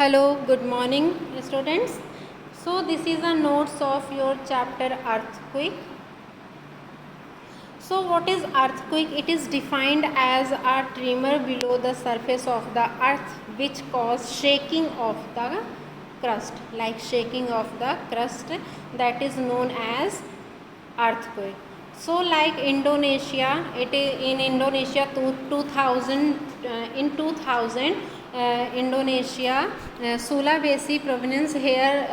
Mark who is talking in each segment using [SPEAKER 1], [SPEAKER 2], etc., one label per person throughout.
[SPEAKER 1] Hello, good morning students. So this is a notes of your chapter earthquake. So what is earthquake? It is defined as a tremor below the surface of the earth which cause shaking of the crust, like shaking of the crust, that is known as earthquake. So like Indonesia, it is in Indonesia 2000 in 2000 Indonesia Sulawesi province, here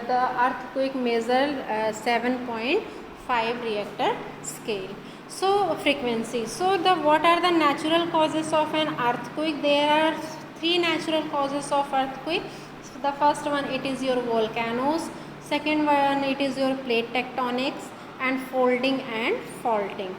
[SPEAKER 1] the earthquake measured 7.5 Richter scale. So frequency. So the what are the natural causes of an earthquake? There are three natural causes of earthquake. So the first one, it is your volcanoes. Second one, it is your plate tectonics and folding and faulting.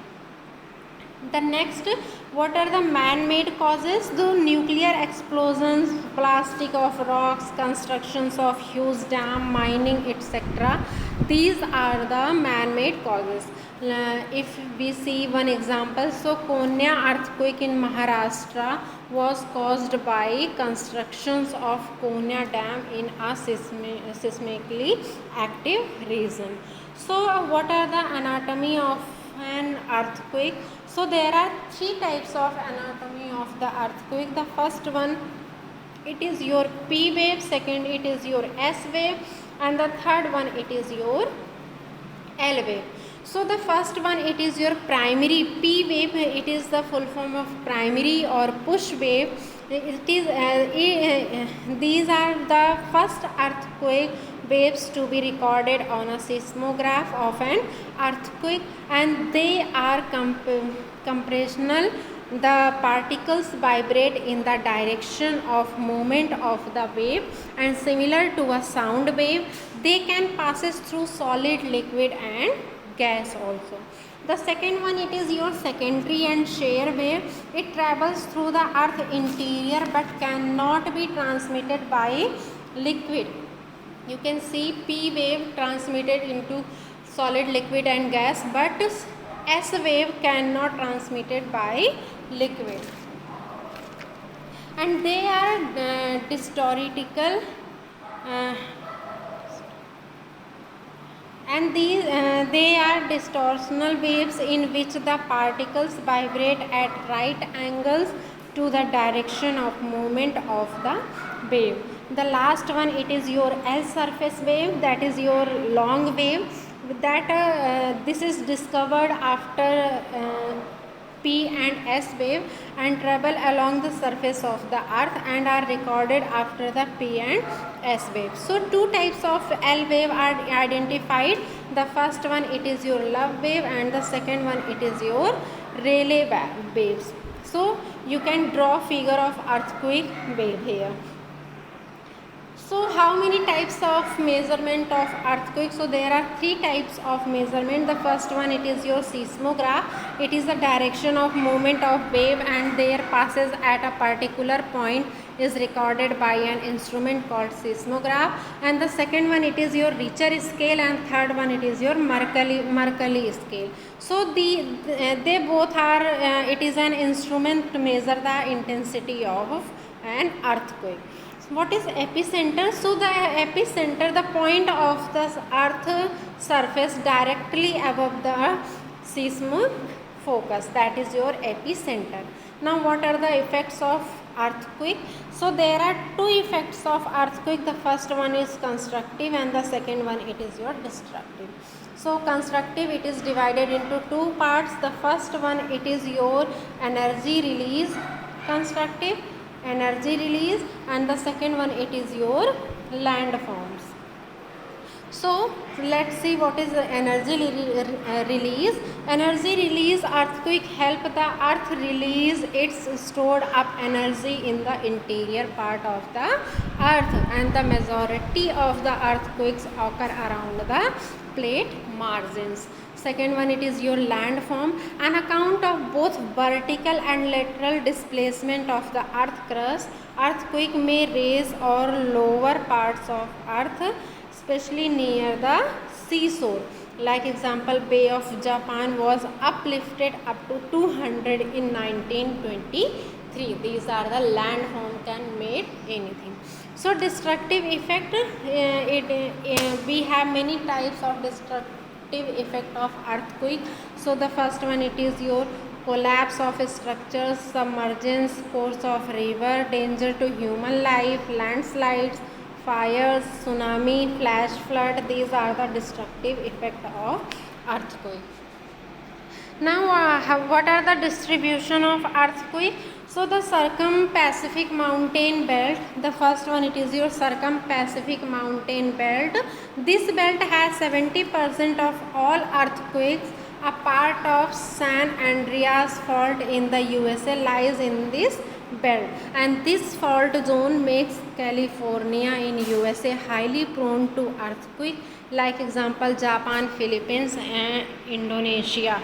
[SPEAKER 1] The next, what are the man-made causes? The nuclear explosions, blasting of rocks, constructions of huge dam, mining, etc. These are the man-made causes. If we see one example, so Konya earthquake in Maharashtra was caused by constructions of Konya dam in a seismically active region. So what are the anatomy of an earthquake? So there are three types of anatomy of the earthquake. The first one, it is your P wave, second it is your S wave, and the third one, it is your L wave. So the first one, it is your primary P wave. It is the full form of primary or push wave. It is these are the first earthquake waves to be recorded on a seismograph of an earthquake, and they are compressional. The particles vibrate in the direction of movement of the wave, and similar to a sound wave, they can passes through solid, liquid and gas also. The second one, it is your secondary and shear wave. It travels through the earth interior but cannot be transmitted by liquid. You can see P wave transmitted into solid, liquid and gas, but S wave cannot transmitted by liquid. And they are distortical and they are distortional waves in which the particles vibrate at right angles to the direction of movement of the wave. The last one, it is your L surface wave, that is your long wave. That this is discovered after P and S wave and travel along the surface of the earth and are recorded after the P and S wave. So two types of L wave are identified. The first one, it is your love wave, and the second one, it is your Rayleigh waves. So you can draw figure of earthquake wave here. So how many types of measurement of earthquake? So there are three types of measurement. The first one, it is your seismograph. It is the direction of movement of wave, and there passes at a particular point is recorded by an instrument called seismograph. And the second one, it is your Richter scale, and third one, it is your Mercalli scale. So they both are it is an instrument to measure the intensity of an earthquake. What is epicenter? So the epicenter, the point of the earth surface directly above the seismic focus, that is your epicenter. Now what are the effects of earthquake? So there are two effects of earthquake. The first one is constructive and the second one, it is your destructive. So constructive, it is divided into two parts. The first one, it is your energy release, constructive energy release, and the second one, it is your landforms. So let's see what is the energy release. Energy release, earthquake help the earth release its stored up energy in the interior part of the earth, and the majority of the earthquakes occur around the plate margins. Second one, it is your landform, an account of both vertical and lateral displacement of the earth crust. Earthquake may raise or lower parts of earth, especially near the seashore. Like example, Bay of Japan was uplifted up to 200 in 1923. These are the landform can make anything. So destructive effect, we have many types of destructive effect of earthquake. So the first one, it is your collapse of structures, submergence, course of river, danger to human life, landslides, fires, tsunami, flash flood. These are the destructive effect of earthquake. Now, what are the distribution of earthquake? So the Circum-Pacific Mountain Belt, the first one, it is your Circum-Pacific Mountain Belt. This belt has 70% of all earthquakes. A part of San Andreas Fault in the USA lies in this belt, and this fault zone makes California in USA highly prone to earthquake, like example Japan, Philippines and Indonesia.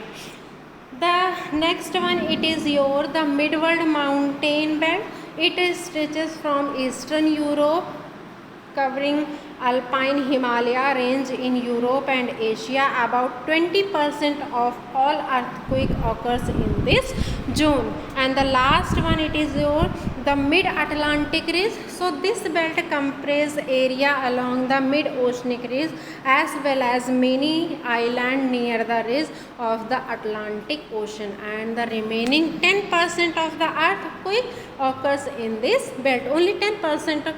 [SPEAKER 1] The next one, it is your the Midworld Mountain Belt. It stretches from Eastern Europe, covering alpine Himalaya range in Europe and Asia. About 20% of all earthquake occurs in this zone. And the last one, it is your the mid-Atlantic ridge. So this belt comprises area along the mid-oceanic ridge as well as many islands near the ridge of the Atlantic Ocean, and the remaining 10% of the earthquake occurs in this belt. Only 10%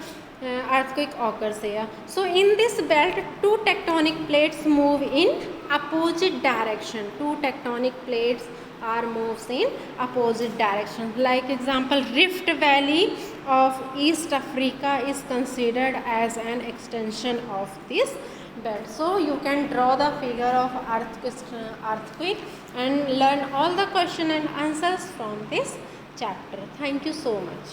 [SPEAKER 1] earthquake occurs here. So in this belt, two tectonic plates move in opposite direction. Two tectonic plates are moves in opposite direction. Like example, Rift Valley of East Africa is considered as an extension of this belt. So you can draw the figure of earthquake and learn all the question and answers from this chapter. Thank you so much.